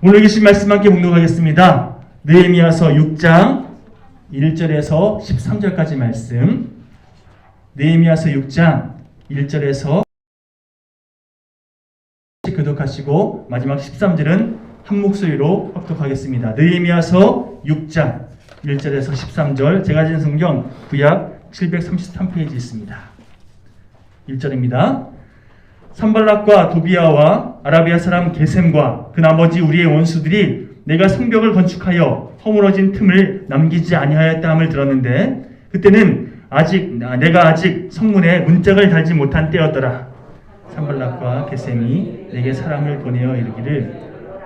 오늘 계신 말씀 함께 봉독하겠습니다. 느헤미야서 6장 1절에서 13절까지 말씀. 느헤미야서 6장 1절에서 교독하시고 마지막 13절은 한 목소리로 합독하겠습니다. 느헤미야서 6장 1절에서 13절. 제가 가진 성경 구약 733페이지 있습니다. 1절입니다. 산발락과 도비아와 아라비아 사람 게셈과 그 나머지 우리의 원수들이 내가 성벽을 건축하여 허물어진 틈을 남기지 아니하였다함을 들었는데 그때는 내가 아직 성문에 문짝을 달지 못한 때였더라. 산발락과 게셈이 내게 사람을 보내어 이르기를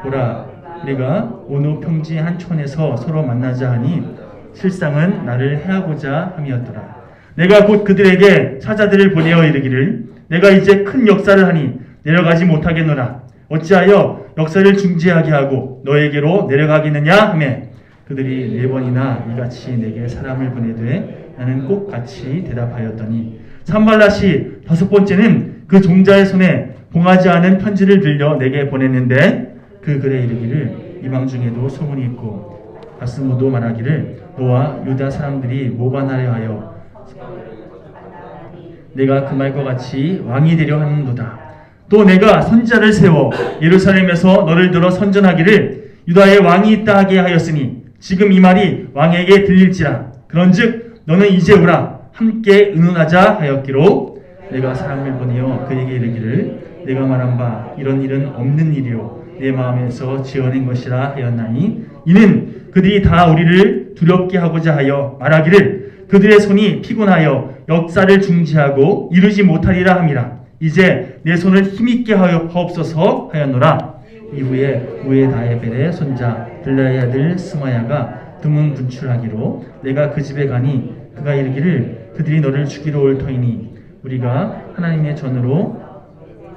보라, 우리가 오노 평지 한 촌에서 서로 만나자 하니 실상은 나를 해하고자 함이었더라. 내가 곧 그들에게 사자들을 보내어 이르기를 내가 이제 큰 역사를 하니 내려가지 못하겠노라. 어찌하여 역사를 중지하게 하고 너에게로 내려가겠느냐 하매 그들이 4번이나 이같이 내게 사람을 보내되 나는 꼭 같이 대답하였더니 산발랏이 5번째는 그 종자의 손에 봉하지 않은 편지를 들려 내게 보냈는데 그 글에 이르기를 이방 중에도 소문이 있고 바스무도 말하기를 너와 유다 사람들이 모반하려 하여 내가 그 말과 같이 왕이 되려 하는도다. 또 내가 선지자를 세워 예루살렘에서 너를 들어 선전하기를 유다에 왕이 있다 하게 하였으니 지금 이 말이 왕에게 들릴지라. 그런즉 너는 이제 오라 함께 의논하자 하였기로 내가 사람을 보내어 그에게 이르기를 내가 말한 바 이런 일은 없는 일이요 내 마음에서 지어낸 것이라 하였나니 이는 그들이 다 우리를 두렵게 하고자 하여 말하기를 그들의 손이 피곤하여 역사를 중지하고 이루지 못하리라 함이라. 이제 내 손을 힘있게 하옵소서 하였노라. 이후에 우에다에벨의 손자 들라의 아들 스마야가 드문 분출하기로 내가 그 집에 가니 그가 이르기를 그들이 너를 죽이러 올 터이니 우리가 하나님의 전으로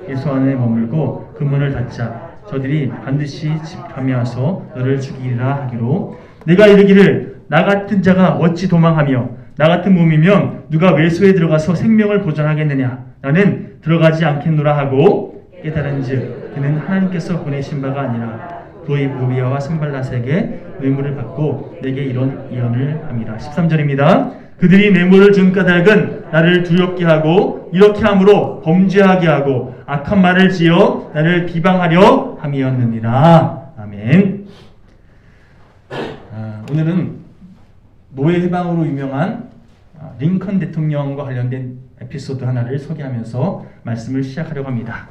예수 안에 머물고 그 문을 닫자. 저들이 반드시 집 밤에 와서 너를 죽이리라 하기로 내가 이르기를 나 같은 자가 어찌 도망하며 나 같은 몸이면 누가 외소에 들어가서 생명을 보존하겠느냐. 나는 들어가지 않겠노라 하고 깨달은즉 그는 하나님께서 보내신 바가 아니라 도비아와 산발랏에게 뇌물을 받고 내게 이런 예언을 함이라. 13절입니다. 그들이 뇌물을 준 까닭은 나를 두렵게 하고 이렇게 함으로 범죄하게 하고 악한 말을 지어 나를 비방하려 함이었느니라. 아멘. 오늘은 노예 해방으로 유명한 링컨 대통령과 관련된 에피소드 하나를 소개하면서 말씀을 시작하려고 합니다.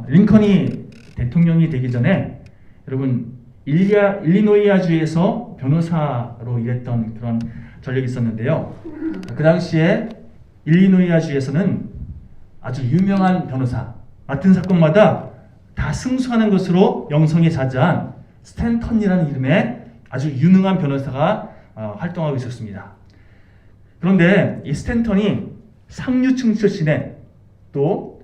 링컨이 대통령이 되기 전에 여러분 일리노이아주에서 변호사로 일했던 그런 전력이 있었는데요. 그 당시에 일리노이아주에서는 아주 유명한 변호사, 맡은 사건마다 다 승소하는 것으로 영성에 자자한 스탠턴이라는 이름의 아주 유능한 변호사가 활동하고 있었습니다. 그런데 이 스탠턴이 상류층 출신에 또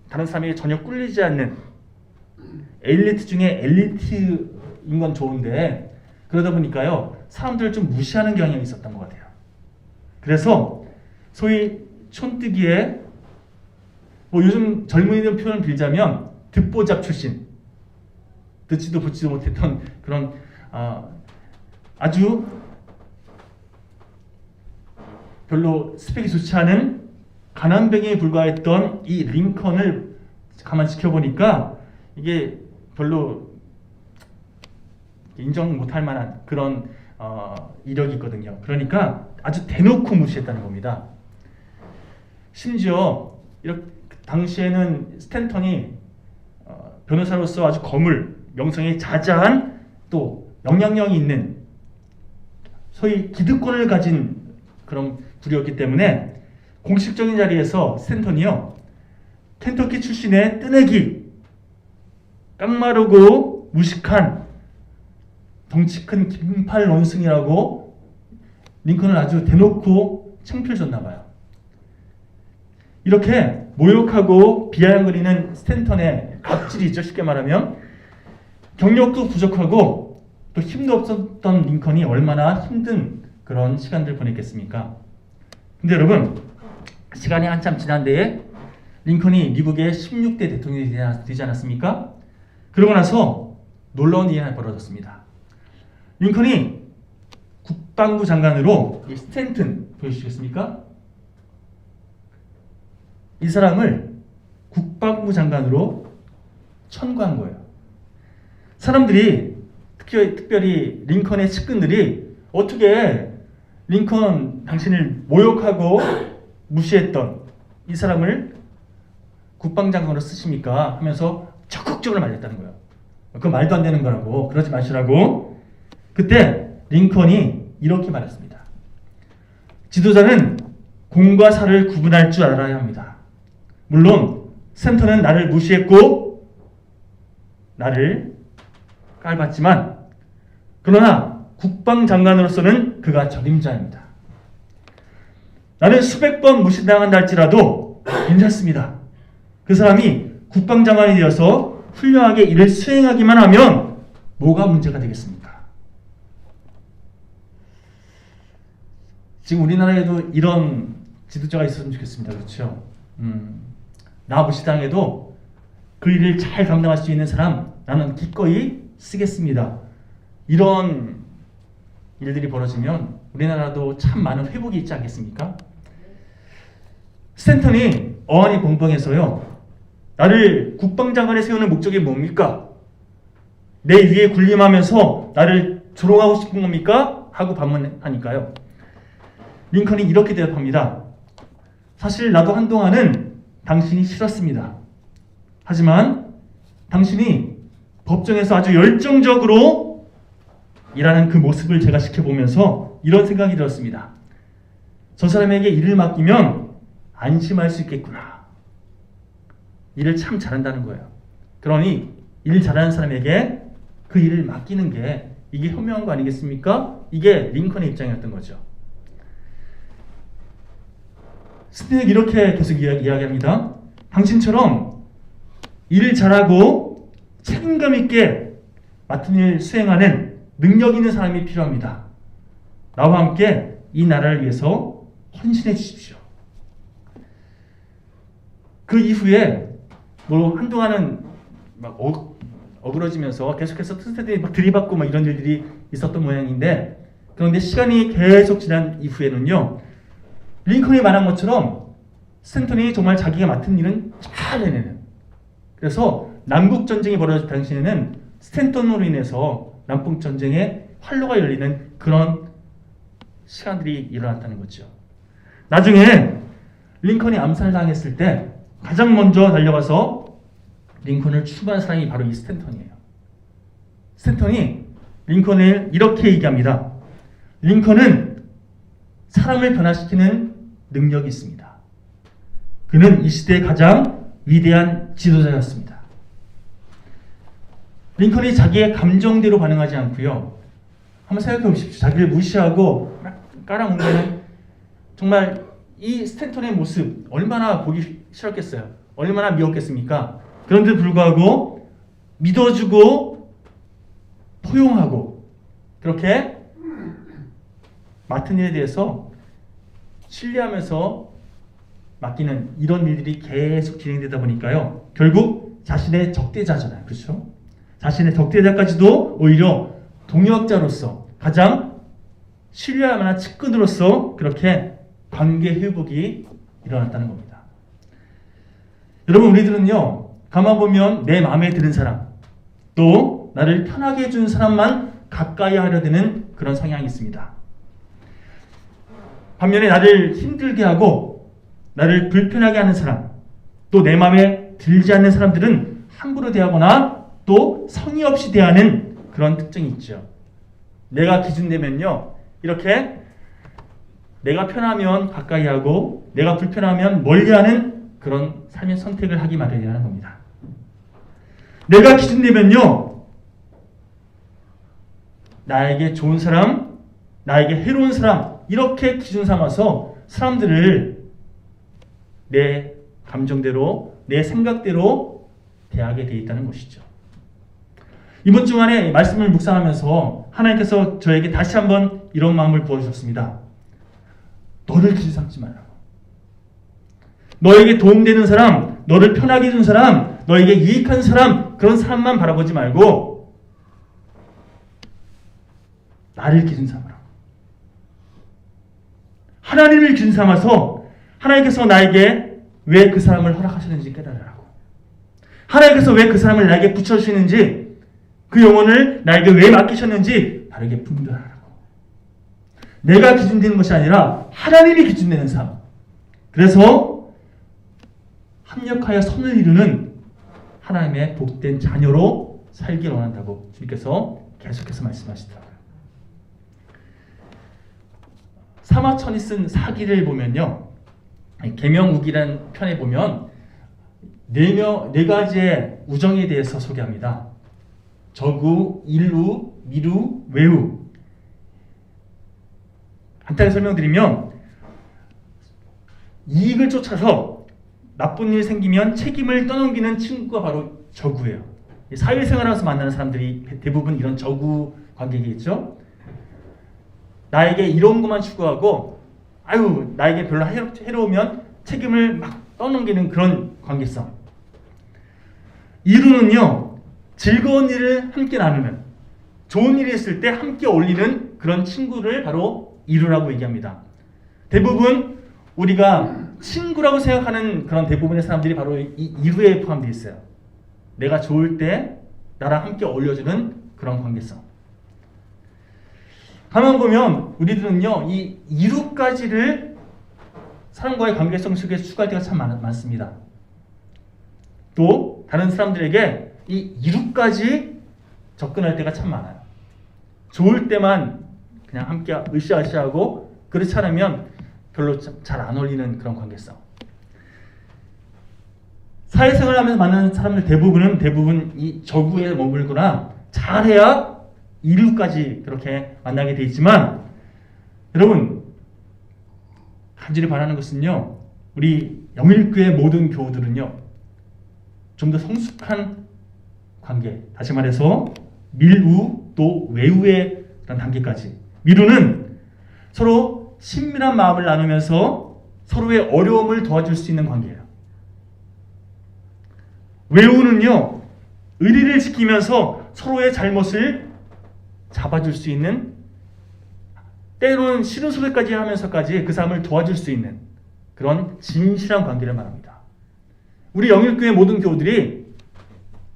다른 사람에게 전혀 꿀리지 않는 엘리트 중에 엘리트인 건 좋은데 그러다 보니까요 사람들을 좀 무시하는 경향이 있었던 것 같아요. 그래서 소위 촌뜨기에 요즘 젊은이들 표현을 빌자면 듣보잡 출신, 듣지도 보지도 못했던 그런 아주 별로 스펙이 좋지 않은 가난뱅이에 불과했던 이 링컨을 가만 지켜보니까 이게 별로 인정 못할 만한 그런 이력이 있거든요. 그러니까 아주 대놓고 무시했다는 겁니다. 심지어 당시에는 스탠턴이 변호사로서 아주 거물, 명성이 자자한 또 영향력이 있는 소위 기득권을 가진 그런 부류였기 때문에 공식적인 자리에서 스탠턴이요 켄터키 출신의 뜨내기, 깡마르고 무식한 덩치 큰 긴팔 원숭이라고 링컨을 아주 대놓고 창피해줬나 봐요. 이렇게 모욕하고 비아냥거리는 스탠턴의 갑질이죠. 쉽게 말하면 경력도 부족하고 또 힘도 없었던 링컨이 얼마나 힘든 그런 시간들을 보냈겠습니까? 근데 여러분 시간이 한참 지난 데에 링컨이 미국의 16대 대통령이 되지 않았습니까? 그러고 나서 놀라운 일이 하나 벌어졌습니다. 링컨이 국방부 장관으로 이 스탠튼 보여주시겠습니까? 이 사람을 국방부 장관으로 천거한 거예요. 사람들이 특별히 링컨의 측근들이 어떻게 링컨 당신을 모욕하고 무시했던 이 사람을 국방장관으로 쓰십니까? 하면서 적극적으로 말렸다는 거예요. 그건 말도 안 되는 거라고, 그러지 마시라고. 그때 링컨이 이렇게 말했습니다. 지도자는 공과 사를 구분할 줄 알아야 합니다. 물론 센터는 나를 무시했고 나를 깔봤지만 그러나 국방장관으로서는 그가 적임자입니다. 나는 수백 번 무시당한다 할지라도 괜찮습니다. 그 사람이 국방장관이 되어서 훌륭하게 일을 수행하기만 하면 뭐가 문제가 되겠습니까? 지금 우리나라에도 이런 지도자가 있었으면 좋겠습니다. 그렇죠? 나 무시당해도 그 일을 잘 감당할 수 있는 사람 나는 기꺼이 쓰겠습니다. 이런 일들이 벌어지면 우리나라도 참 많은 회복이 있지 않겠습니까? 스탠턴이 어안이 벙벙해서요. 나를 국방장관에 세우는 목적이 뭡니까? 내 위에 군림하면서 나를 조롱하고 싶은 겁니까? 하고 반문하니까요. 링컨이 이렇게 대답합니다. 사실 나도 한동안은 당신이 싫었습니다. 하지만 당신이 법정에서 아주 열정적으로 일하는 그 모습을 제가 지켜보면서 이런 생각이 들었습니다. 저 사람에게 일을 맡기면 안심할 수 있겠구나. 일을 참 잘한다는 거예요. 그러니 일 잘하는 사람에게 그 일을 맡기는 게 이게 현명한 거 아니겠습니까? 이게 링컨의 입장이었던 거죠. 스피너가 이렇게 계속 이야기합니다. 당신처럼 일을 잘하고 책임감 있게 맡은 일 수행하는 능력 있는 사람이 필요합니다. 나와 함께 이 나라를 위해서 헌신해 주십시오. 그 이후에 뭐 한동안은 막 어그러지면서 계속해서 스탠들이 막 들이받고 막 이런 일들이 있었던 모양인데, 그런데 시간이 계속 지난 이후에는요, 링컨이 말한 것처럼 스탠턴이 정말 자기가 맡은 일은 잘 해내는, 그래서 남북전쟁이 벌어질 당시에는 스탠턴으로 인해서 남북전쟁에 활로가 열리는 그런 시간들이 일어났다는 거죠. 나중에 링컨이 암살당했을 때 가장 먼저 달려가서 링컨을 추모한 사람이 바로 이 스탠턴이에요. 스탠턴이 링컨을 이렇게 얘기합니다. 링컨은 사람을 변화시키는 능력이 있습니다. 그는 이 시대의 가장 위대한 지도자였습니다. 링컨이 자기의 감정대로 반응하지 않고요. 한번 생각해 보십시오. 자기를 무시하고 깔아뭉개는 정말 이 스탠턴의 모습 얼마나 보기 싫었겠어요. 얼마나 미웠겠습니까? 그런데 불구하고 믿어주고 포용하고 그렇게 맡은 일에 대해서 신뢰하면서 맡기는 이런 일들이 계속 진행되다 보니까요. 결국 자신의 적대자잖아요. 그렇죠? 자신의 적대자까지도 오히려 동역자로서 가장 신뢰할 만한 측근으로서 그렇게 관계 회복이 일어났다는 겁니다. 여러분, 우리들은요, 가만 보면 내 마음에 드는 사람, 또 나를 편하게 해준 사람만 가까이 하려 드는 그런 성향이 있습니다. 반면에 나를 힘들게 하고 나를 불편하게 하는 사람, 또 내 마음에 들지 않는 사람들은 함부로 대하거나 또 성의 없이 대하는 그런 특징이 있죠. 내가 기준되면요, 이렇게 내가 편하면 가까이 하고 내가 불편하면 멀리하는 그런 삶의 선택을 하기 마련이라는 겁니다. 내가 기준되면요, 나에게 좋은 사람, 나에게 해로운 사람, 이렇게 기준 삼아서 사람들을 내 감정대로, 내 생각대로 대하게 돼 있다는 것이죠. 이번 주간에 말씀을 묵상하면서 하나님께서 저에게 다시 한번 이런 마음을 부어주셨습니다. 너를 기준 삼지 말라고. 너에게 도움되는 사람, 너를 편하게 해준 사람, 너에게 유익한 사람, 그런 사람만 바라보지 말고 나를 기준 삼으라. 하나님을 기준 삼아서 하나님께서 나에게 왜 그 사람을 허락하셨는지 깨달으라고. 하나님께서 왜 그 사람을 나에게 붙여주시는지, 그 영혼을 나에게 왜 맡기셨는지 다르게 분별하라고. 내가 기준되는 것이 아니라 하나님이 기준되는 삶. 그래서 합력하여 선을 이루는 하나님의 복된 자녀로 살길 원한다고 주님께서 계속해서 말씀하시더라고요. 사마천이 쓴 사기를 보면요, 계명우기라는 편에 보면 네 가지의 우정에 대해서 소개합니다. 저구, 일우, 미루, 외우. 간단히 설명드리면, 이익을 쫓아서 나쁜 일 생기면 책임을 떠넘기는 친구가 바로 저구예요. 사회생활하면서 만나는 사람들이 대부분 이런 저구 관계겠죠. 나에게 이런 것만 추구하고, 아유, 나에게 별로 해로우면 책임을 막 떠넘기는 그런 관계성. 이루는요, 즐거운 일을 함께 나누는, 좋은 일이 있을 때 함께 어울리는 그런 친구를 바로 이루라고 얘기합니다. 대부분 우리가 친구라고 생각하는 그런 대부분의 사람들이 바로 이 이루에 포함되어 있어요. 내가 좋을 때 나랑 함께 어울려주는 그런 관계성. 가만 보면 우리들은요, 이 이루까지를 사람과의 관계성 속에 추구할 때가 참 많습니다. 또 다른 사람들에게 이 이루까지 접근할 때가 참 많아요. 좋을 때만 그냥 함께 으쌰으쌰하고, 그렇지 않으면 별로 잘 안 어울리는 그런 관계성. 사회생활을 하면서 만나는 사람들 대부분 이 저구에 머물거나 잘해야 이루까지 그렇게 만나게 돼 있지만, 여러분 간절히 바라는 것은요, 우리 영일교회 모든 교우들은요, 좀 더 성숙한 관계, 다시 말해서 밀우 또 외우의 그런 단계까지. 밀우는 서로 친밀한 마음을 나누면서 서로의 어려움을 도와줄 수 있는 관계예요. 외우는요, 의리를 지키면서 서로의 잘못을 잡아줄 수 있는, 때로는 싫은 소리까지 하면서까지 그 사람을 도와줄 수 있는 그런 진실한 관계를 말합니다. 우리 영일교회 모든 교우들이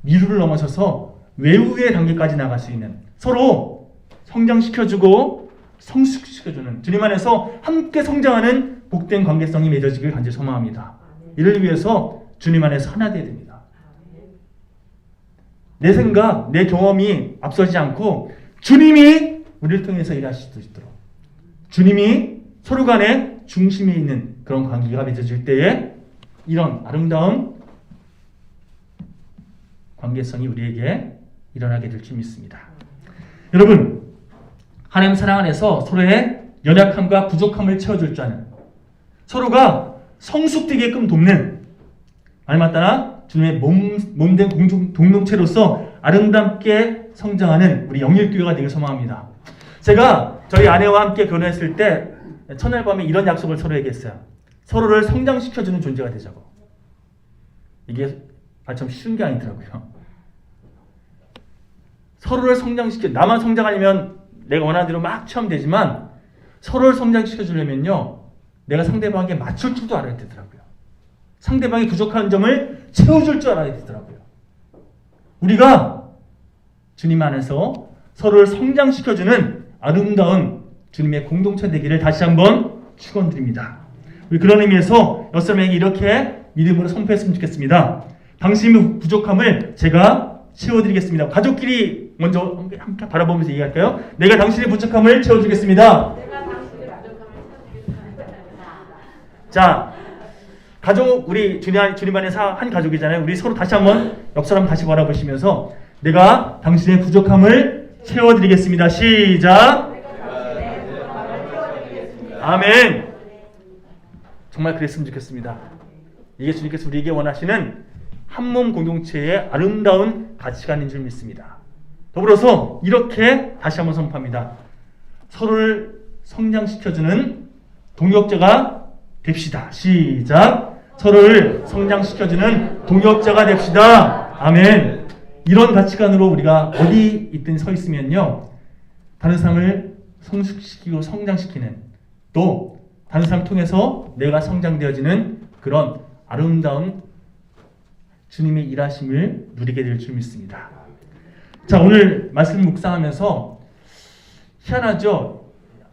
미루를 넘어서서 외우의 단계까지 나갈 수 있는, 서로 성장시켜주고 성숙시켜주는, 주님 안에서 함께 성장하는 복된 관계성이 맺어지길 간절히 소망합니다. 이를 위해서 주님 안에서 하나 되어야 됩니다. 내 생각, 내 경험이 앞서지 않고 주님이 우리를 통해서 일하실 수 있도록, 주님이 서로 간에 중심에 있는 그런 관계가 맺어질 때에 이런 아름다운 관계성이 우리에게 일어나게 될 줄 믿습니다. 여러분, 하나님 사랑 안에서 서로의 연약함과 부족함을 채워줄 줄 아는, 서로가 성숙되게끔 돕는, 말마따나 주님의 몸된 공동체로서 아름답게 성장하는 우리 영일교회가 되길 소망합니다. 제가 저희 아내와 함께 결혼했을 때 첫날 밤에 이런 약속을 서로에게 했어요. 서로를 성장시켜주는 존재가 되자고. 이게 참 쉬운 게 아니더라고요. 서로를 성장시켜, 나만 성장하려면 내가 원하는 대로 막 체험되지만, 서로를 성장시켜주려면요, 내가 상대방에게 맞출 줄도 알아야 되더라고요. 상대방이 부족한 점을 채워줄 줄 알아야 되더라고요. 우리가 주님 안에서 서로를 성장시켜주는 아름다운 주님의 공동체 되기를 다시 한번 축원드립니다. 우리 그런 의미에서 여러분에게 이렇게 믿음으로 선포했으면 좋겠습니다. 당신의 부족함을 제가 채워드리겠습니다. 가족끼리 먼저 함께 바라보면서 얘기할까요? 내가 당신의 부족함을 채워주겠습니다. 자, 가족, 우리 주님 안에서 한 가족이잖아요. 우리 서로 다시 한번 옆 사람 다시 바라보시면서 내가 당신의 부족함을 채워드리겠습니다. 시작. 아멘. 정말 그랬으면 좋겠습니다. 이게 주님께서 우리에게 원하시는 한몸 공동체의 아름다운 가치관인 줄 믿습니다. 더불어서 이렇게 다시 한번 선포합니다. 서로를 성장시켜주는 동역자가 됩시다. 시작. 서로를 성장시켜주는 동역자가 됩시다. 아멘. 이런 가치관으로 우리가 어디 있든 서 있으면요, 다른 사람을 성숙시키고 성장시키는, 또 다른 사람 통해서 내가 성장되어지는 그런 아름다운 주님의 일하심을 누리게 될 줄 믿습니다. 자, 오늘 말씀 묵상하면서 희한하죠?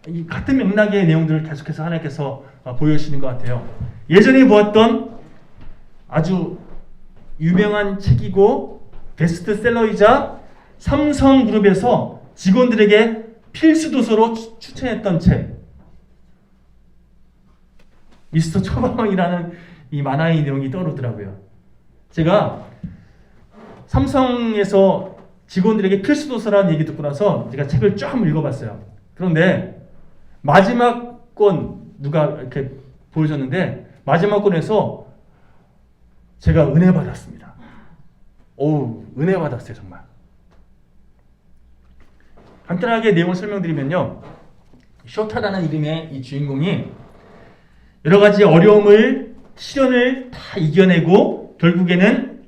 이 같은 맥락의 내용들을 계속해서 하나님께서 보여주시는 것 같아요. 예전에 보았던 아주 유명한 책이고 베스트셀러이자 삼성그룹에서 직원들에게 필수 도서로 추천했던 책, 미스터 초밥왕이라는 이 만화의 내용이 떠오르더라고요. 제가 삼성에서 직원들에게 필수 도서라는 얘기 듣고 나서 제가 책을 쫙 한번 읽어봤어요. 그런데 마지막 권 누가 이렇게 보여줬는데 마지막 권에서 제가 은혜 받았습니다. 오, 은혜 받았어요, 정말. 간단하게 내용을 설명드리면요, 쇼타라는 이름의 이 주인공이 여러 가지 어려움을, 시련을 다 이겨내고 결국에는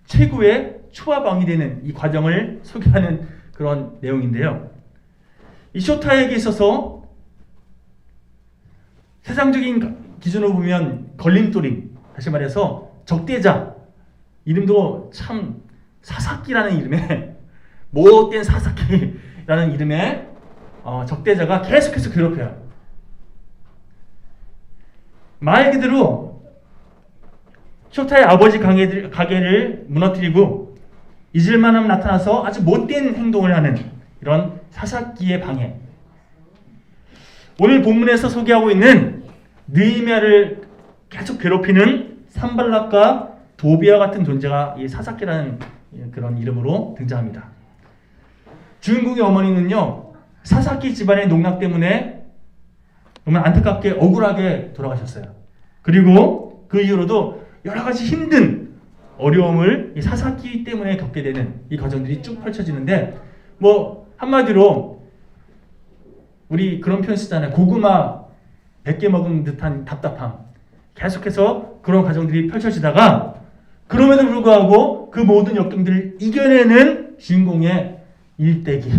최고의 초밥왕이 되는 이 과정을 소개하는 그런 내용인데요. 이 쇼타에게 있어서 세상적인 기준으로 보면 걸림돌인, 다시 말해서 적대자, 이름도 참 사사키라는 이름의 못된 사사키라는 이름의 적대자가 계속해서 괴롭혀요. 말 그대로 쇼타의 아버지 가게를 무너뜨리고 잊을만하면 나타나서 아주 못된 행동을 하는 이런 사사키의 방해. 오늘 본문에서 소개하고 있는 느헤미야를 계속 괴롭히는 산발락과 도비아 같은 존재가 이 사사키라는 그런 이름으로 등장합니다. 주인공의 어머니는요, 사사키 집안의 농락 때문에 정말 안타깝게 억울하게 돌아가셨어요. 그리고 그 이후로도 여러 가지 힘든 어려움을 이 사사키 때문에 겪게 되는 이 과정들이 쭉 펼쳐지는데, 뭐 한마디로 우리 그런 표현 쓰잖아요. 고구마 100개 먹은 듯한 답답함. 계속해서 그런 과정들이 펼쳐지다가 그럼에도 불구하고 그 모든 역경들을 이겨내는 주인공의 일대기.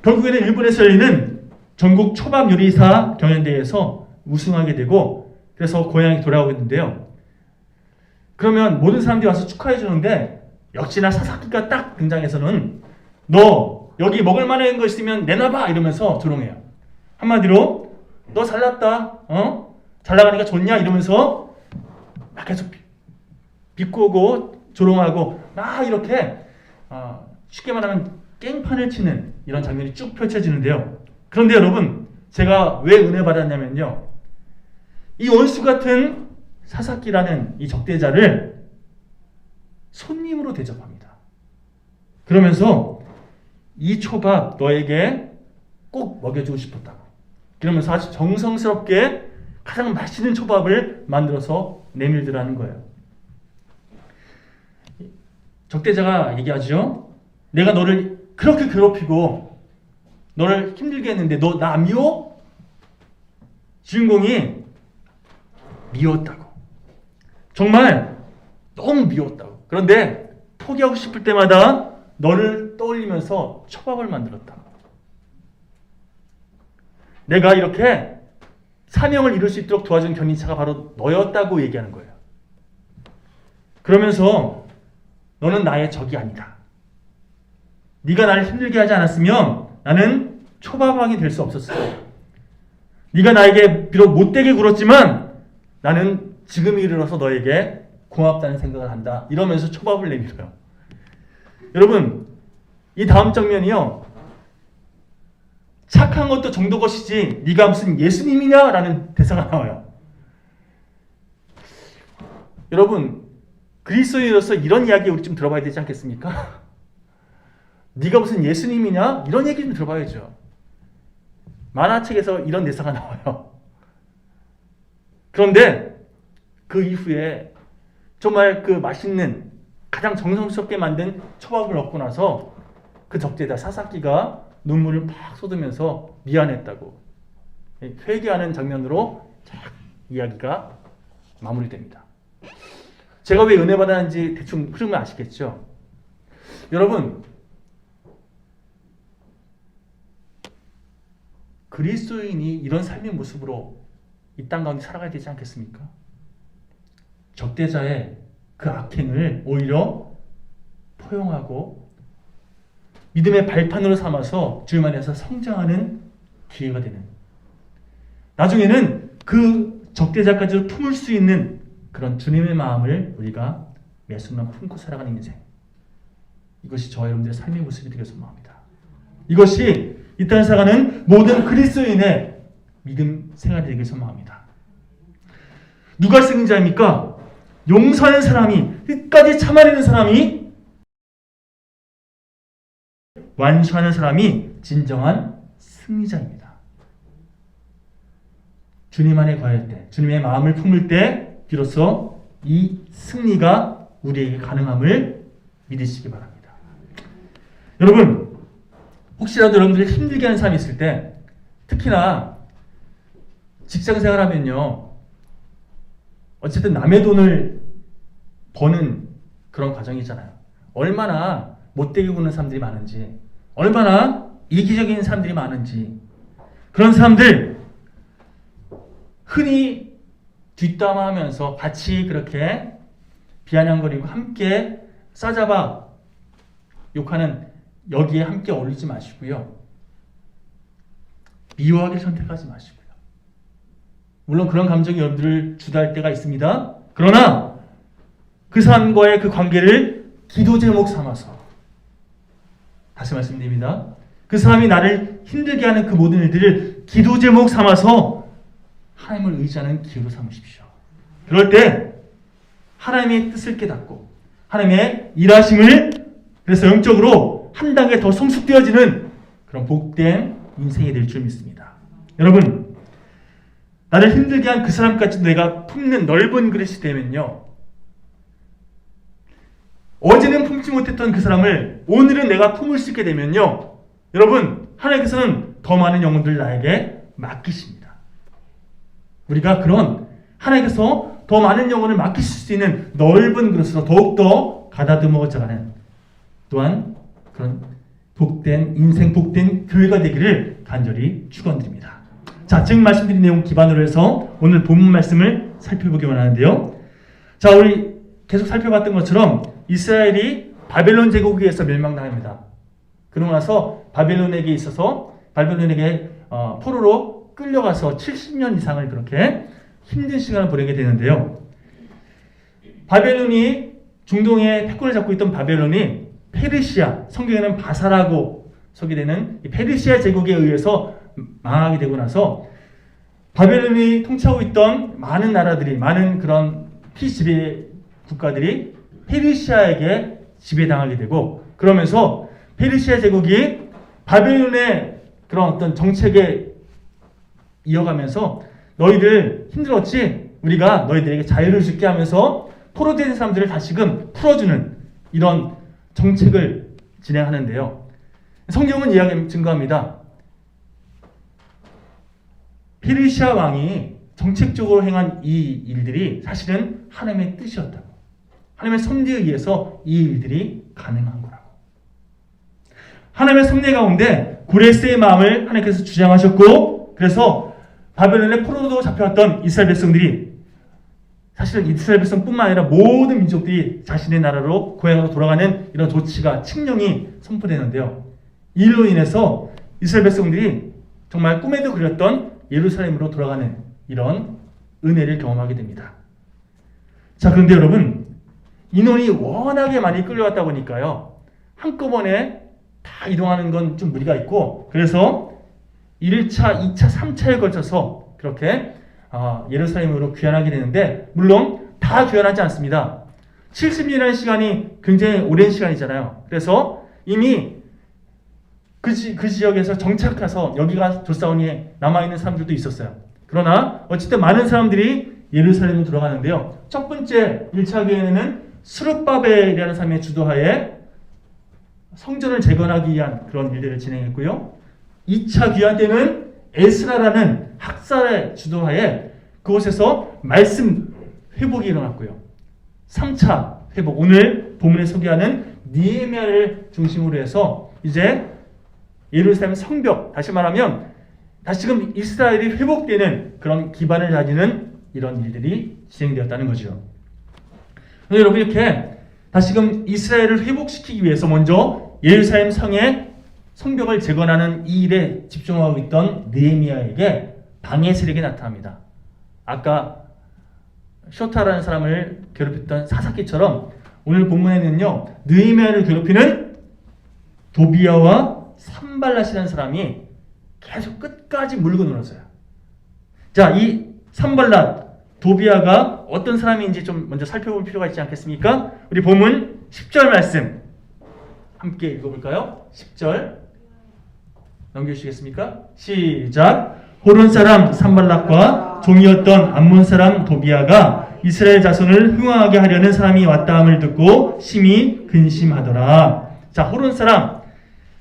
결국에는 일본에서 열리는 전국 초밥 요리사 경연대회에서 우승하게 되고, 그래서 고향에 돌아오게 되는데요. 그러면 모든 사람들이 와서 축하해 주는데 역시나 사사키가 딱 등장해서는 너 여기 먹을 만한 거 있으면 내놔봐 이러면서 조롱해요. 한마디로 너 잘났다, 잘 나가니까 좋냐 이러면서 막 계속 비꼬고 조롱하고 막 이렇게 쉽게 말하면 깽판을 치는 이런 장면이 쭉 펼쳐지는데요. 그런데 여러분, 제가 왜 은혜 받았냐면요, 이 원수 같은 사사키라는 이 적대자를 손님으로 대접합니다. 그러면서 이 초밥 너에게 꼭 먹여주고 싶었다고, 그러면서 아주 정성스럽게 가장 맛있는 초밥을 만들어서 내밀더라는 거예요. 적대자가 얘기하죠. 내가 너를 그렇게 괴롭히고 너를 힘들게 했는데 너 나 안 미워? 주인공이 미웠다고. 정말 너무 미웠다고. 그런데 포기하고 싶을 때마다 너를 떠올리면서 초밥을 만들었다. 내가 이렇게 사명을 이룰 수 있도록 도와준 견인차가 바로 너였다고 얘기하는 거예요. 그러면서 너는 나의 적이 아니다. 네가 나를 힘들게 하지 않았으면 나는 초밥왕이 될 수 없었어. 네가 나에게 비록 못되게 굴었지만 나는 지금 이르러서 너에게 고맙다는 생각을 한다. 이러면서 초밥을 내밀어요. 여러분, 이 다음 장면이요, 착한 것도 정도 것이지 네가 무슨 예수님이냐? 라는 대사가 나와요. 여러분, 그리스도인으로서 이런 이야기 우리 좀 들어봐야 되지 않겠습니까? 네가 무슨 예수님이냐? 이런 얘기 좀 들어봐야죠. 만화책에서 이런 대사가 나와요. 그런데 그 이후에 정말 그 맛있는 가장 정성스럽게 만든 초밥을 먹고 나서 그 적대자 사사키가 눈물을 막 쏟으면서 미안했다고 회개하는 장면으로 쫙 이야기가 마무리됩니다. 제가 왜 은혜 받았는지 대충 흐름을 아시겠죠? 여러분, 그리스도인이 이런 삶의 모습으로 이 땅 가운데 살아가야 되지 않겠습니까? 적대자의 그 악행을 오히려 포용하고 믿음의 발판으로 삼아서 주님 안에서 성장하는 기회가 되는, 나중에는 그 적대자까지도 품을 수 있는 그런 주님의 마음을 우리가 매 순간 품고 살아가는 인생, 이것이 저와 여러분들의 삶의 모습이 되길 소망합니다. 이것이 이 땅에 살아가는 모든 그리스도인의 믿음 생활이 되길 소망합니다. 누가 승자입니까? 용서하는 사람이, 끝까지 참아내는 사람이, 완수하는 사람이 진정한 승리자입니다. 주님 안에 거할 때, 주님의 마음을 품을 때 비로소 이 승리가 우리에게 가능함을 믿으시기 바랍니다. 여러분, 혹시라도 여러분들이 힘들게 하는 사람이 있을 때, 특히나 직장생활 하면요, 어쨌든 남의 돈을 버는 그런 과정이잖아요. 얼마나 못되게 구는 사람들이 많은지, 얼마나 이기적인 사람들이 많은지, 그런 사람들 흔히 뒷담화하면서 같이 그렇게 비아냥거리고 함께 싸잡아 욕하는, 여기에 함께 어울리지 마시고요. 미워하길 선택하지 마시고요. 물론 그런 감정이 여러분들을 주도할 때가 있습니다. 그러나 그 사람과의 그 관계를 기도 제목 삼아서, 다시 말씀드립니다. 그 사람이 나를 힘들게 하는 그 모든 일들을 기도 제목 삼아서 하나님을 의지하는 기회로 삼으십시오. 그럴 때 하나님의 뜻을 깨닫고 하나님의 일하심을, 그래서 영적으로 한 단계 더 성숙되어지는 그런 복된 인생이 될 줄 믿습니다. 여러분, 나를 힘들게 한 그 사람까지 내가 품는 넓은 그릇이 되면요, 어제는 품지 못했던 그 사람을 오늘은 내가 품을 수 있게 되면요, 여러분, 하나님께서는 더 많은 영혼들을 나에게 맡기십니다. 우리가 그런 하나님께서 더 많은 영혼을 맡기실 수 있는 넓은 그릇으로 더욱더 가다듬어져가는, 또한 그런 복된 인생, 복된 교회가 되기를 간절히 축원드립니다. 자, 지금 말씀드린 내용 기반으로 해서 오늘 본문 말씀을 살펴보기 원하는데요. 자, 우리 계속 살펴봤던 것처럼 이스라엘이 바벨론 제국에 의해서 멸망당합니다. 그러고 나서 바벨론에게 있어서 바벨론에게 포로로 끌려가서 70년 이상을 그렇게 힘든 시간을 보내게 되는데요. 바벨론이, 중동의 패권을 잡고 있던 바벨론이 페르시아, 성경에는 바사라고 소개되는 이 페르시아 제국에 의해서 망하게 되고 나서 바벨론이 통치하고 있던 많은 나라들이, 많은 그런 피지배 국가들이 페르시아에게 지배당하게 되고, 그러면서 페르시아 제국이 바벨론의 그런 어떤 정책에 이어가면서 너희들 힘들었지? 우리가 너희들에게 자유를 줄게 하면서 포로된 사람들을 다시금 풀어주는 이런 정책을 진행하는데요. 성경은 이야기 증거합니다. 페르시아 왕이 정책적으로 행한 이 일들이 사실은 하나님의 뜻이었다고, 하나님의 섭리에 의해서 이 일들이 가능한 거라고. 하나님의 섭리 가운데 고레스의 마음을 하나님께서 주장하셨고, 그래서 바벨론의 포로로 잡혀왔던 이스라엘 백성들이, 사실은 이스라엘 백성뿐만 아니라 모든 민족들이 자신의 나라로, 고향으로 돌아가는 이런 조치가, 칙령이 선포되는데요. 이 일로 인해서 이스라엘 백성들이 정말 꿈에도 그렸던 예루살렘으로 돌아가는 이런 은혜를 경험하게 됩니다. 자, 그런데 여러분, 인원이 워낙에 많이 끌려왔다 보니까요, 한꺼번에 다 이동하는 건 좀 무리가 있고, 그래서 1차, 2차, 3차에 걸쳐서 그렇게 예루살렘으로 귀환하게 되는데, 물론 다 귀환하지 않습니다. 70년이라는 시간이 굉장히 오랜 시간이잖아요. 그래서 이미 그 지역에서 정착해서 여기가 조사원이 남아있는 사람들도 있었어요. 그러나 어쨌든 많은 사람들이 예루살렘으로 들어가는데요. 첫 번째 1차 귀환에는 스룹바벨이라는 사람의 주도하에 성전을 재건하기 위한 그런 일들을 진행했고요. 2차 귀환 때는 에스라라는 학살의 주도하에 그곳에서 말씀 회복이 일어났고요. 3차 회복, 오늘 본문에 소개하는 느헤미야를 중심으로 해서 이제 예루살렘 성벽, 다시 말하면 다시금 이스라엘이 회복되는 그런 기반을 다지는 이런 일들이 진행되었다는 거죠. 여러분, 이렇게 다시금 이스라엘을 회복시키기 위해서 먼저 예루살렘 성의 성벽을 재건하는 이 일에 집중하고 있던 느헤미야에게 방해 세력이 나타납니다. 아까 쇼타라는 사람을 괴롭혔던 사사기처럼 오늘 본문에는요, 느헤미야를 괴롭히는 도비야와 산발랏이라는 사람이 계속 끝까지 물고 늘어서요. 자, 이 산발랏, 도비야가 어떤 사람인지 좀 먼저 살펴볼 필요가 있지 않겠습니까? 우리 본문 10절 말씀 함께 읽어볼까요? 10절 넘겨주시겠습니까? 시작! 호론 사람 산발랏과 종이었던 암몬 사람 도비야가 이스라엘 자손을 흥황하게 하려는 사람이 왔다함을 듣고 심히 근심하더라. 자,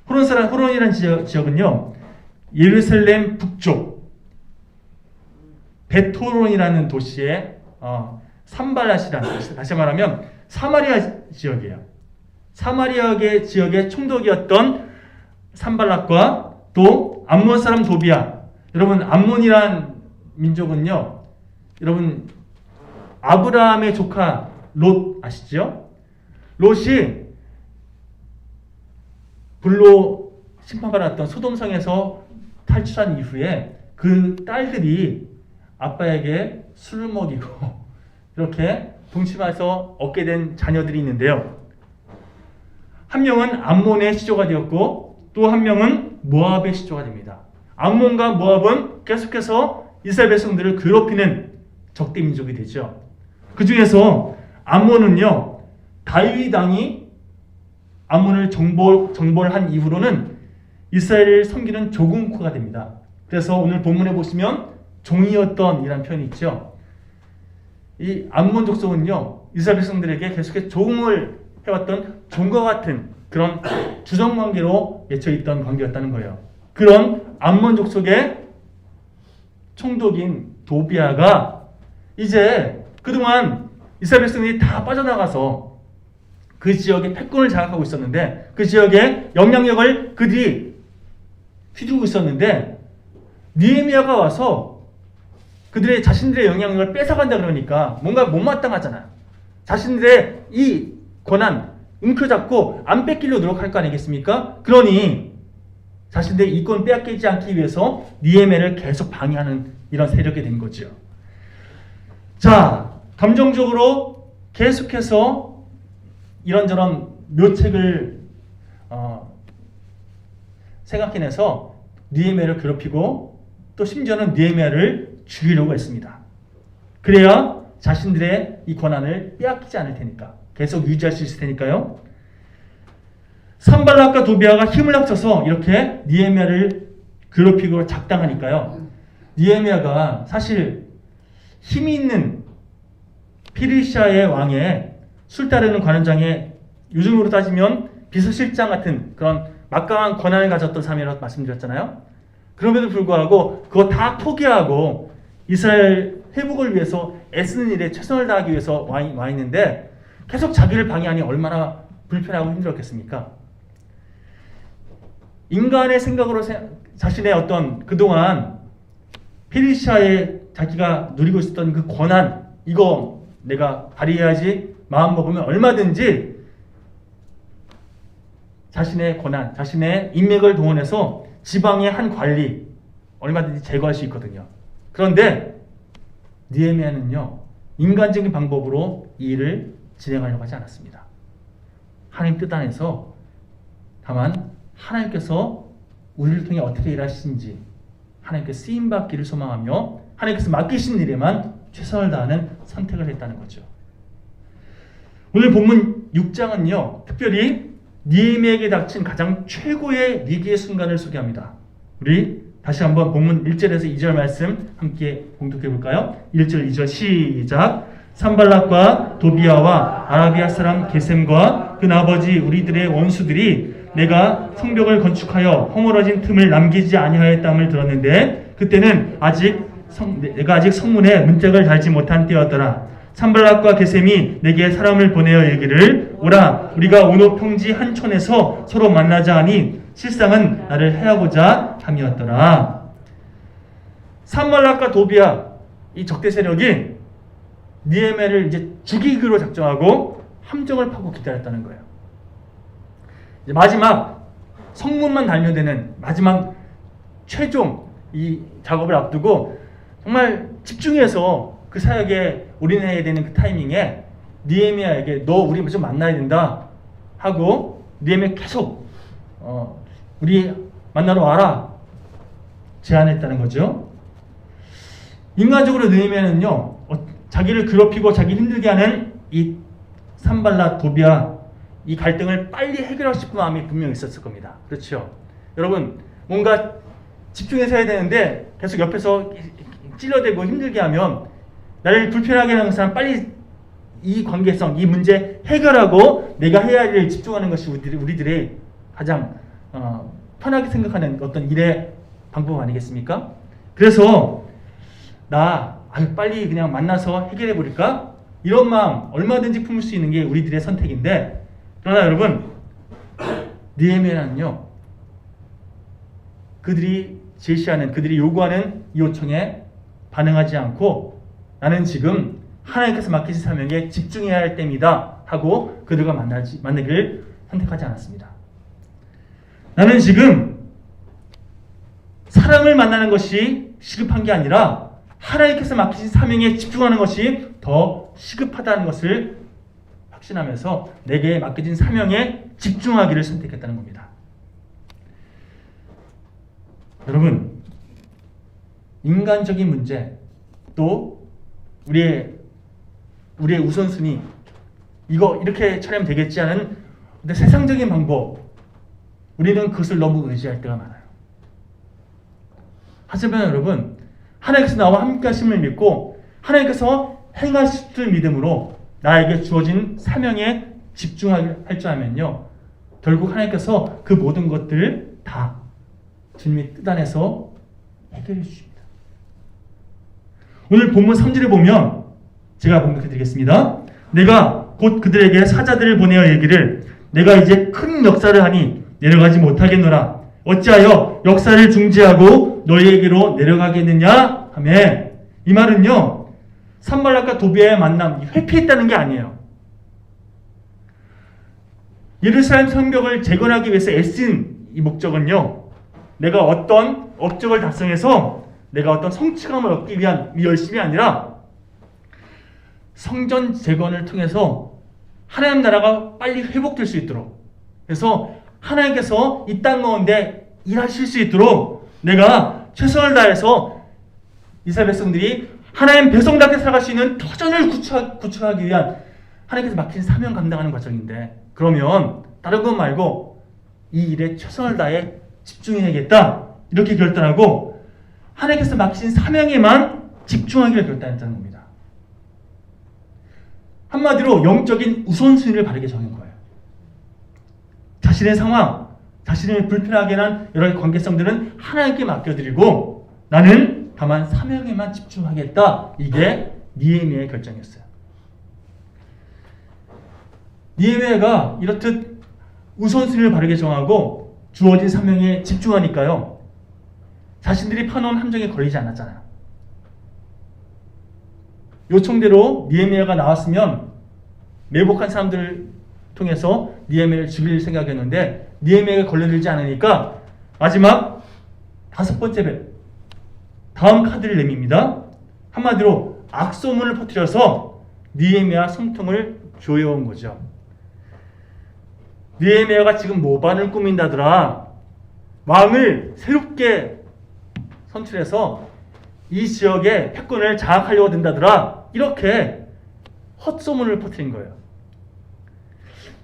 호론이라는 지역은요, 예루살렘 북쪽 베토론이라는 도시의 산발랏이라는 도시, 다시 말하면 사마리아 지역이에요. 사마리아 지역의 총독이었던 산발랏과 또 암몬 사람 도비야. 여러분, 암몬이란 민족은요, 여러분 아브라함의 조카 롯 아시죠? 롯이 불로 심판받았던 소돔성에서 탈출한 이후에 그 딸들이 아빠에게 술을 먹이고 이렇게 동침해서 얻게 된 자녀들이 있는데요. 한 명은 암몬의 시조가 되었고 또 한 명은 모압의 시조가 됩니다. 암몬과 모압은 계속해서 이스라엘 백성들을 괴롭히는 적대 민족이 되죠. 그 중에서 암몬은요, 다윗 왕이 암몬을 정벌을 한 이후로는 이스라엘을 섬기는 조공코가 됩니다. 그래서 오늘 본문에 보시면 종이었던 이라는 표현이 있죠. 이 암몬 족속은요, 이스라엘 백성들에게 계속해서 종을 해왔던 종과 같은 그런 주정관계로 맺혀있던 관계였다는 거예요. 그런 암몬 족속의 총독인 도비야가 이제 그동안 이스라엘 백성들이 다 빠져나가서 그 지역의 패권을 장악하고 있었는데, 그 지역의 영향력을 그들이 휘두르고 있었는데, 느헤미야가 와서 그들의 자신들의 영향력을 뺏어간다 그러니까 뭔가 못마땅하잖아요. 자신들의 이 권한 움켜잡고 안 뺏기려 노력할 거 아니겠습니까? 그러니 자신들의 이권 빼앗기지 않기 위해서 느헤미야를 계속 방해하는 이런 세력이 된 거죠. 자, 감정적으로 계속해서 이런저런 묘책을 생각해내서 느헤미야를 괴롭히고 또 심지어는 느헤미야를 죽이려고 했습니다. 그래야 자신들의 이 권한을 빼앗기지 않을 테니까, 계속 유지할 수 있을 테니까요. 산발랏과 도비야가 힘을 합쳐서 이렇게 느헤미야를 괴롭히고 작당하니까요, 느헤미야가 사실 힘이 있는 피르시아의 왕의 술 따르는 관원장의, 요즘으로 따지면 비서실장 같은 그런 막강한 권한을 가졌던 사람이라고 말씀드렸잖아요. 그럼에도 불구하고 그거 다 포기하고 이스라엘 회복을 위해서 애쓰는 일에 최선을 다하기 위해서 와 있는데 계속 자기를 방해하니 얼마나 불편하고 힘들었겠습니까? 인간의 생각으로 자신의 어떤 그동안 페르시아에 자기가 누리고 있었던 그 권한, 이거 내가 발휘해야지 마음 먹으면 얼마든지 자신의 권한, 자신의 인맥을 동원해서 지방의 한 관리 얼마든지 제거할 수 있거든요. 그런데 느헤미야는요, 인간적인 방법으로 이 일을 진행하려고 하지 않았습니다. 하나님 뜻 안에서 다만 하나님께서 우리를 통해 어떻게 일하시는지 하나님께 쓰임받기를 소망하며 하나님께서 맡기신 일에만 최선을 다하는 선택을 했다는 거죠. 오늘 본문 6장은요, 특별히 느헤미야에게 닥친 가장 최고의 위기의 순간을 소개합니다. 우리 다시 한번 본문 1절에서 2절 말씀 함께 공독해 볼까요? 1절 2절 시작. 산발랏과 도비야와 아라비아 사람 게셈과 그 아버지 우리들의 원수들이 내가 성벽을 건축하여 허물어진 틈을 남기지 아니하였다함을 들었는데 그때는 내가 아직 성문에 문짝을 달지 못한 때였더라. 산발랏과 게셈이 내게 사람을 보내어 이르기를 오라 우리가 오노 평지 한 촌에서 서로 만나자 하니 실상은 나를 해하고자 함이었더라. 산발락과 도비아 이 적대 세력이 느헤미야를 이제 죽이기로 작정하고 함정을 파고 기다렸다는 거예요. 이제 마지막 성문만 달려드는 마지막 최종 이 작업을 앞두고 정말 집중해서 그 사역에 올인해야 되는 그 타이밍에 느헤미야에게 너 우리 좀 만나야 된다 하고 느헤미야 계속 우리 만나러 와라 제안했다는 거죠. 인간적으로 느헤미야는요 자기를 괴롭히고 자기 힘들게 하는 이 산발락 도비아 이 갈등을 빨리 해결하고 싶은 마음이 분명히 있었을 겁니다. 그렇죠? 여러분 뭔가 집중해서 해야 되는데 계속 옆에서 찔러대고 힘들게 하면 나를 불편하게 하는 사람 빨리 이 관계성, 이 문제 해결하고 내가 해야 할 일에 집중하는 것이 우리들의 가장 편하게 생각하는 어떤 일의 방법 아니겠습니까? 그래서 빨리 그냥 만나서 해결해 버릴까? 이런 마음 얼마든지 품을 수 있는 게 우리들의 선택인데 그러나 여러분 느헤미야는요 그들이 제시하는 그들이 요구하는 이 요청에 반응하지 않고 나는 지금 하나님께서 맡기신 사명에 집중해야 할 때입니다 하고 그들과 만나기를 선택하지 않았습니다. 나는 지금 사람을 만나는 것이 시급한 게 아니라 하나님께서 맡기신 사명에 집중하는 것이 더 시급하다는 것을 확신하면서 내게 맡겨진 사명에 집중하기를 선택했다는 겁니다. 여러분 인간적인 문제 또 우리의 우선순위 이거 이렇게 처리하면 되겠지 하는 근데 세상적인 방법 우리는 그것을 너무 의지할 때가 많아요. 하지만 여러분 하나님께서 나와 함께 하심을 믿고 하나님께서 행하실 믿음으로 나에게 주어진 사명에 집중할 줄 알면요 결국 하나님께서 그 모든 것들을 다 주님이 뜻 안에서 해결해 주십니다. 오늘 본문 3절에 보면 제가 봉독해 드리겠습니다. 내가 곧 그들에게 사자들을 보내어 이르기를 내가 이제 큰 역사를 하니 내려가지 못하겠노라. 어찌하여 역사를 중지하고 너희에게로 내려가겠느냐 하며 이 말은요 산발락과 도비아의 만남 회피했다는 게 아니에요. 예루살렘 성벽을 재건하기 위해서 애쓴 이 목적은요 내가 어떤 업적을 달성해서 내가 어떤 성취감을 얻기 위한 이 열심이 아니라 성전 재건을 통해서 하나님 나라가 빨리 회복될 수 있도록 그래서 하나님께서 이 땅 가운데 일하실 수 있도록 내가 최선을 다해서 이스라엘 백성들이 하나님 백성답게 살아갈 수 있는 터전을 구축하기 위한 하나님께서 맡긴 사명 감당하는 과정인데 그러면 다른 것 말고 이 일에 최선을 다해 집중해야겠다 이렇게 결단하고 하나님께서 맡기신 사명에만 집중하기를 결단했다는 겁니다. 한마디로 영적인 우선순위를 바르게 정한 거예요. 자신의 상황, 자신을 불편하게 한 여러 관계성들은 하나님께 맡겨드리고 나는 다만 사명에만 집중하겠다. 이게 느헤미야의 결정이었어요. 느헤미야가 이렇듯 우선순위를 바르게 정하고 주어진 사명에 집중하니까요. 자신들이 파놓은 함정에 걸리지 않았잖아요. 요청대로 느헤미야가 나왔으면 매복한 사람들을 통해서 느헤미야를 죽일 생각이었는데 느헤미야가 걸려들지 않으니까 마지막 5번째 다음 카드를 내밉니다. 한마디로 악소문을 퍼뜨려서 느헤미야 숨통을 조여온 거죠. 느헤미야가 지금 모반을 꾸민다더라. 왕을 새롭게 선출해서 이 지역의 패권을 장악하려고 든다더라. 이렇게 헛소문을 퍼뜨린 거예요.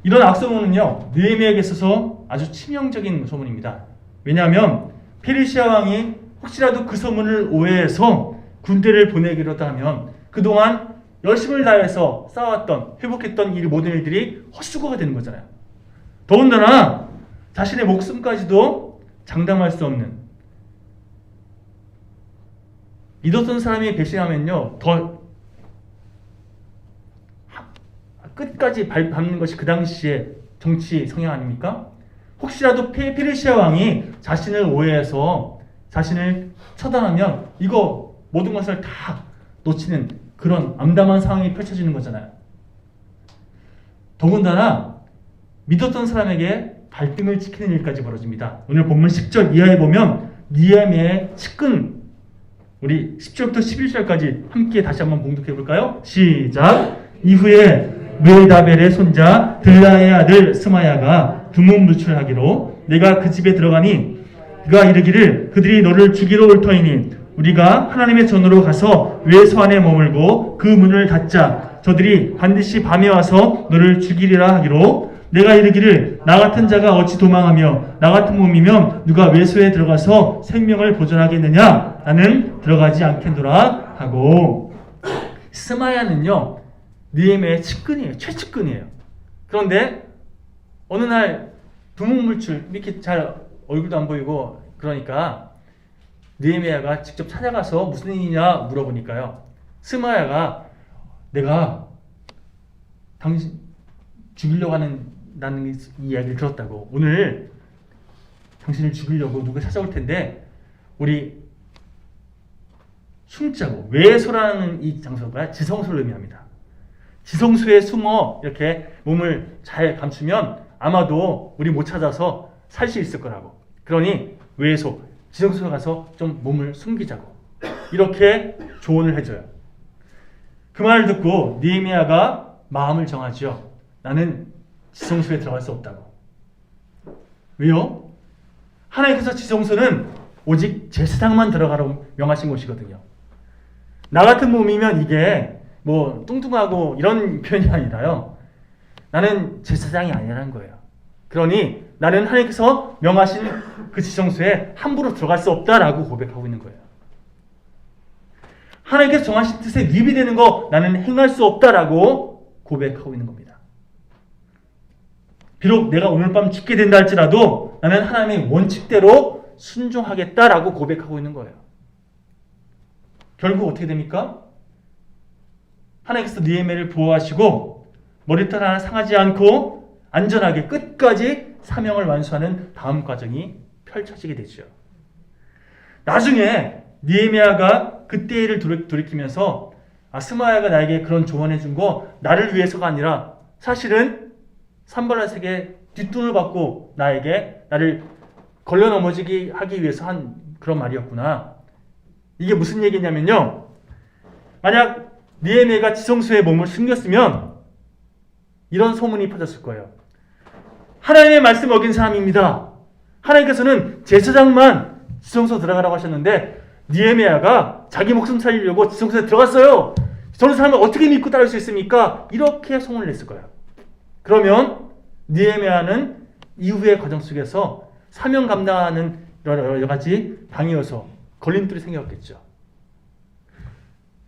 이런 악소문은요 느헤미야에게 있어서 아주 치명적인 소문입니다. 왜냐하면 페르시아 왕이 혹시라도 그 소문을 오해해서 군대를 보내기로 하면 그동안 열심을 다해서 쌓아왔던 회복했던 이 모든 일들이 헛수고가 되는 거잖아요. 더군다나 자신의 목숨까지도 장담할 수 없는 믿었던 사람이 배신하면요 더 끝까지 밟는 것이 그 당시의 정치 성향 아닙니까? 혹시라도 페르시아 왕이 자신을 오해해서 자신을 처단하면 이거 모든 것을 다 놓치는 그런 암담한 상황이 펼쳐지는 거잖아요. 더군다나 믿었던 사람에게 갈등을 지키는 일까지 벌어집니다. 오늘 본문 10절 이하에 보면 느헤미야의 측근, 우리 10절부터 11절까지 함께 다시 한번 봉독해 볼까요? 시작! 이후에 메다벨의 손자 들라의 아들 스마야가 두문불출하기로 내가 그 집에 들어가니 그가 이르기를 그들이 너를 죽이러 올 터이니 우리가 하나님의 전으로 가서 외소 안에 머물고 그 문을 닫자. 저들이 반드시 밤에 와서 너를 죽이리라 하기로 내가 이르기를 나 같은 자가 어찌 도망하며 나 같은 몸이면 누가 외소에 들어가서 생명을 보존하겠느냐. 나는 들어가지 않겠노라 하고. 스마야는요 느헤미야의 측근이에요. 최측근이에요. 그런데 어느 날 두문불출 이렇게 잘 얼굴도 안 보이고 그러니까 느헤미야가 직접 찾아가서 무슨 일이냐 물어보니까요. 스마야가 내가 당신 죽이려고 하는 이야기를 들었다고. 오늘 당신을 죽이려고 누가 찾아올 텐데 우리 숨자고 외소라는 이 장소가 지성소를 의미합니다. 지성소에 숨어 이렇게 몸을 잘 감추면 아마도 우리 못 찾아서 살 수 있을 거라고. 그러니 외소, 지성소에 가서 좀 몸을 숨기자고. 이렇게 조언을 해줘요. 그 말을 듣고 느헤미야가 마음을 정하죠. 나는 지성소에 들어갈 수 없다고. 왜요? 하나님께서 지성소는 오직 제사장만 들어가라고 명하신 곳이거든요. 나 같은 몸이면 이게 뭐 뚱뚱하고 이런 표현이 아니라요. 나는 제사장이 아니라는 거예요. 그러니 나는 하나님께서 명하신 그 지성소에 함부로 들어갈 수 없다라고 고백하고 있는 거예요. 하나님께서 정하신 뜻에 위배되는 거 나는 행할 수 없다라고 고백하고 있는 겁니다. 비록 내가 오늘 밤 죽게 된다 할지라도 나는 하나님의 원칙대로 순종하겠다라고 고백하고 있는 거예요. 결국 어떻게 됩니까? 하나님께서 느헤미야를 보호하시고 머리털 하나 상하지 않고 안전하게 끝까지 사명을 완수하는 다음 과정이 펼쳐지게 되죠. 나중에 느헤미야가 그때를 돌이키면서 스마야가 나에게 그런 조언해 준 거 나를 위해서가 아니라 사실은 산발랏에게 뒷돈을 받고 나를 걸려 넘어지게 하기 위해서 한 그런 말이었구나. 이게 무슨 얘기냐면요. 만약 느헤미야가 지성소에 몸을 숨겼으면 이런 소문이 퍼졌을 거예요. 하나님의 말씀 어긴 사람입니다. 하나님께서는 제사장만 지성소 들어가라고 하셨는데 느헤미야가 자기 목숨 살리려고 지성소에 들어갔어요. 저런 사람을 어떻게 믿고 따를 수 있습니까? 이렇게 소문을 냈을 거예요. 그러면 느헤미야는 이후의 과정 속에서 사명 감당하는 여러 가지 방해여서 걸림돌이 생겼겠죠.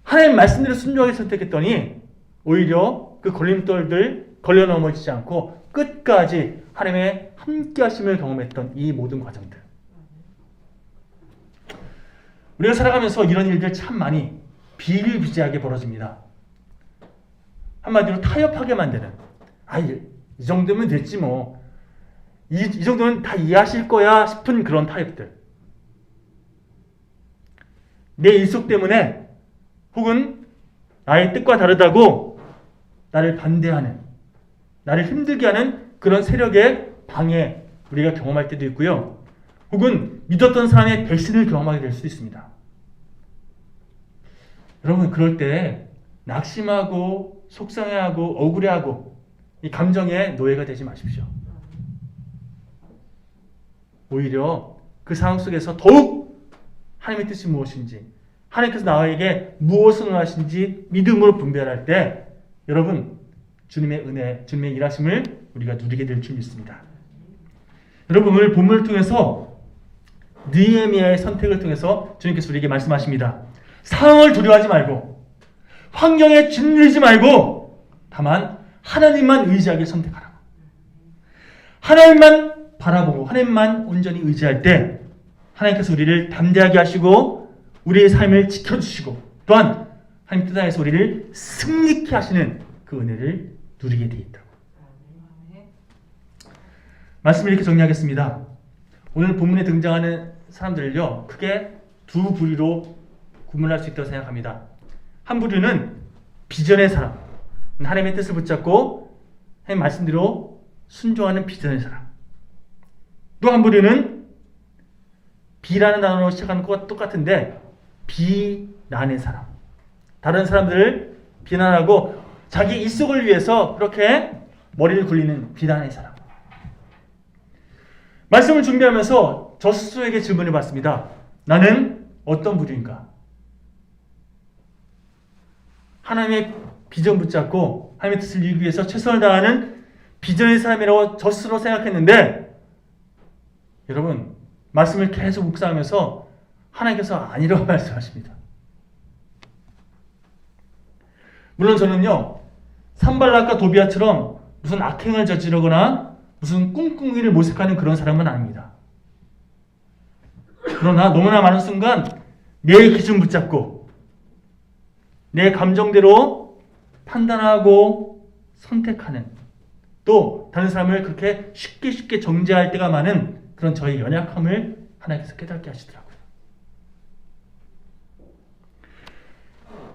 하나님 말씀대로 순종하게 선택했더니 오히려 그 걸림돌들 걸려 넘어지지 않고 끝까지 하나님의 함께 하심을 경험했던 이 모든 과정들. 우리가 살아가면서 이런 일들 참 많이 비일비재하게 벌어집니다. 한마디로 타협하게 만드는. 이 정도면 됐지 뭐. 이 정도면 다 이해하실 거야 싶은 그런 타협들. 내 일속 때문에 혹은 나의 뜻과 다르다고 나를 반대하는, 나를 힘들게 하는 그런 세력의 방해 우리가 경험할 때도 있고요. 혹은 믿었던 사람의 배신을 경험하게 될 수도 있습니다. 여러분 그럴 때 낙심하고 속상해하고 억울해하고 이 감정의 노예가 되지 마십시오. 오히려 그 상황 속에서 더욱 하나님의 뜻이 무엇인지, 하나님께서 나에게 무엇을 원하시는지 믿음으로 분별할 때 여러분 주님의 은혜, 주님의 일하심을 우리가 누리게 될 줄 믿습니다. 여러분 오늘 본문을 통해서 느헤미야의 선택을 통해서 주님께서 우리에게 말씀하십니다. 상황을 두려워하지 말고 환경에 짓눌리지 말고 다만 하나님만 의지하게 선택하라고. 하나님만 바라보고 하나님만 온전히 의지할 때 하나님께서 우리를 담대하게 하시고 우리의 삶을 지켜주시고 또한 하나님 뜻 안에서 우리를 승리케 하시는 그 은혜를 누리게 되어 있다고. 말씀을 이렇게 정리하겠습니다. 오늘 본문에 등장하는 사람들을요, 크게 두 부류로 구분할 수 있다고 생각합니다. 한 부류는 비전의 사람, 하나님의 뜻을 붙잡고 하나님 말씀대로 순종하는 비전의 사람. 또 한 부류는 비라는 단어로 시작하는 것과 똑같은데 비난의 사람. 다른 사람들을 비난하고 자기 일속을 위해서 그렇게 머리를 굴리는 비난의 사람. 말씀을 준비하면서 저 스스로에게 질문을 받습니다. 나는 어떤 부류인가? 하나님의 비전 붙잡고 하나님의 뜻을 이루기 위해서 최선을 다하는 비전의 사람이라고 저 스스로 생각했는데, 여러분, 말씀을 계속 묵상하면서 하나님께서 아니라고 말씀하십니다. 물론 저는요, 산발락과 도비아처럼 무슨 악행을 저지르거나 무슨 꿍꿍이를 모색하는 그런 사람은 아닙니다. 그러나 너무나 많은 순간 내 기준 붙잡고 내 감정대로 판단하고 선택하는, 또 다른 사람을 그렇게 쉽게 정죄할 때가 많은 그런 저의 연약함을 하나님께서 깨닫게 하시더라고요.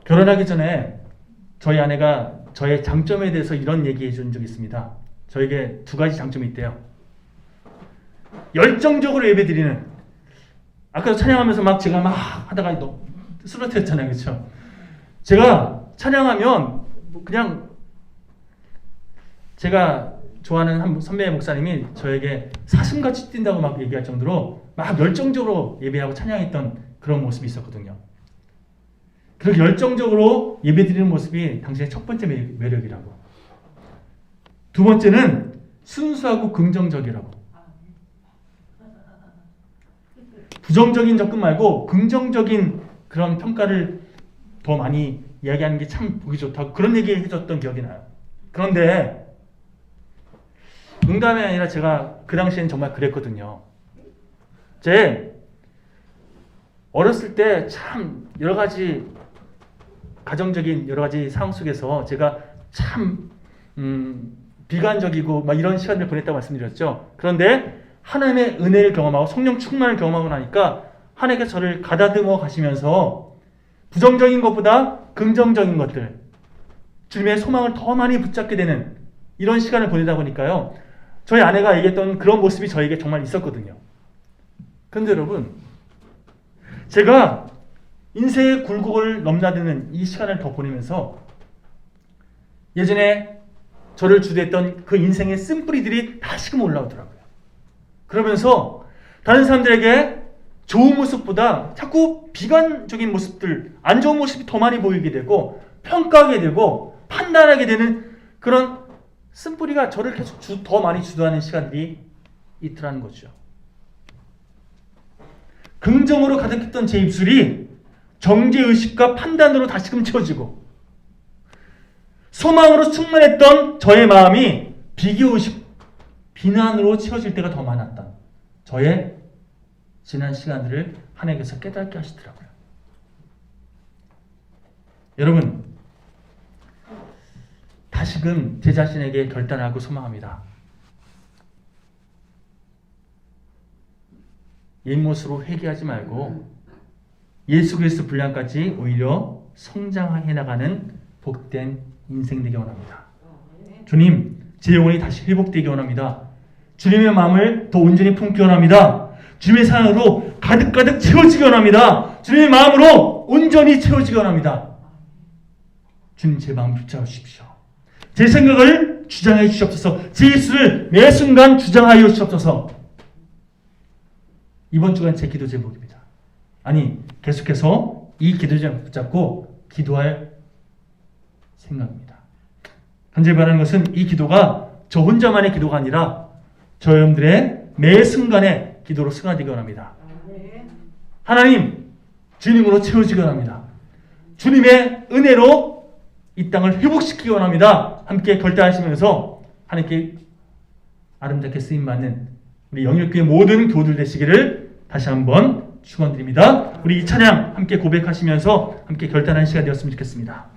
결혼하기 전에 저희 아내가 저의 장점에 대해서 이런 얘기해 준 적이 있습니다. 저에게 두 가지 장점이 있대요. 열정적으로 예배드리는, 아까도 찬양하면서 막 제가 막 하다가 또 쓰러뜨렸잖아요. 그렇죠? 제가 찬양하면 그냥 제가 좋아하는 한 선배 목사님이 저에게 사슴같이 뛴다고 막 얘기할 정도로 막 열정적으로 예배하고 찬양했던 그런 모습이 있었거든요. 그렇게 열정적으로 예배드리는 모습이 당신의 첫 번째 매력이라고. 두 번째는 순수하고 긍정적이라고. 부정적인 접근 말고 긍정적인 그런 평가를 더 많이 이야기하는 게 참 보기 좋다고 그런 얘기 해줬던 기억이 나요. 그런데 농담이 아니라 제가 그 당시엔 정말 그랬거든요. 제 어렸을 때 참 여러 가지 가정적인 여러 가지 상황 속에서 제가 참 비관적이고 막 이런 시간을 보냈다고 말씀드렸죠. 그런데 하나님의 은혜를 경험하고 성령 충만을 경험하고 나니까 하나님께서 저를 가다듬어 가시면서 부정적인 것보다 긍정적인 것들, 주님의 소망을 더 많이 붙잡게 되는 이런 시간을 보내다 보니까요, 저희 아내가 얘기했던 그런 모습이 저에게 정말 있었거든요. 그런데 여러분, 제가 인생의 굴곡을 넘나드는 이 시간을 더 보내면서 예전에 저를 주도했던 그 인생의 쓴뿌리들이 다시금 올라오더라고요. 그러면서 다른 사람들에게 좋은 모습보다 자꾸 비관적인 모습들, 안 좋은 모습이 더 많이 보이게 되고 평가하게 되고 판단하게 되는 그런 쓴뿌리가 저를 계속 더 많이 주도하는 시간들이 있더라는 거죠. 긍정으로 가득했던 제 입술이 정죄의식과 판단으로 다시금 채워지고, 소망으로 충만했던 저의 마음이 비교의식, 비난으로 채워질 때가 더 많았던 저의 지난 시간들을 하나님께서 깨닫게 하시더라고요. 여러분, 다시금 제 자신에게 결단하고 소망합니다. 옛모습으로 회개하지 말고 예수 그리스도 분량까지 오히려 성장해 나가는 복된 인생 되기 원합니다. 주님, 제 영혼이 다시 회복되기 원합니다. 주님의 마음을 더 온전히 품기 원합니다. 주님의 사랑으로 가득가득 채워지기 원합니다. 주님의 마음으로 온전히 채워지기 원합니다. 주님, 제 마음 붙잡으십시오. 제 생각을 주장해 주시옵소서. 제 입술을 매 순간 주장하여 주시옵소서. 이번 주간 제 기도 제목입니다. 아니, 계속해서 이 기도 제목 붙잡고 기도할 생각입니다. 현재 바라는 것은 이 기도가 저 혼자만의 기도가 아니라 저 여러분들의 매 순간의 기도로 승화되기 원합니다. 하나님, 주님으로 채워지기 원합니다. 주님의 은혜로 이 땅을 회복시키기 원합니다. 함께 결단하시면서 하나님께 아름답게 쓰임받는 우리 영일교회 모든 교우들 되시기를 다시 한번 축원드립니다. 우리 이 찬양 함께 고백하시면서 함께 결단하는 시간 되었으면 좋겠습니다.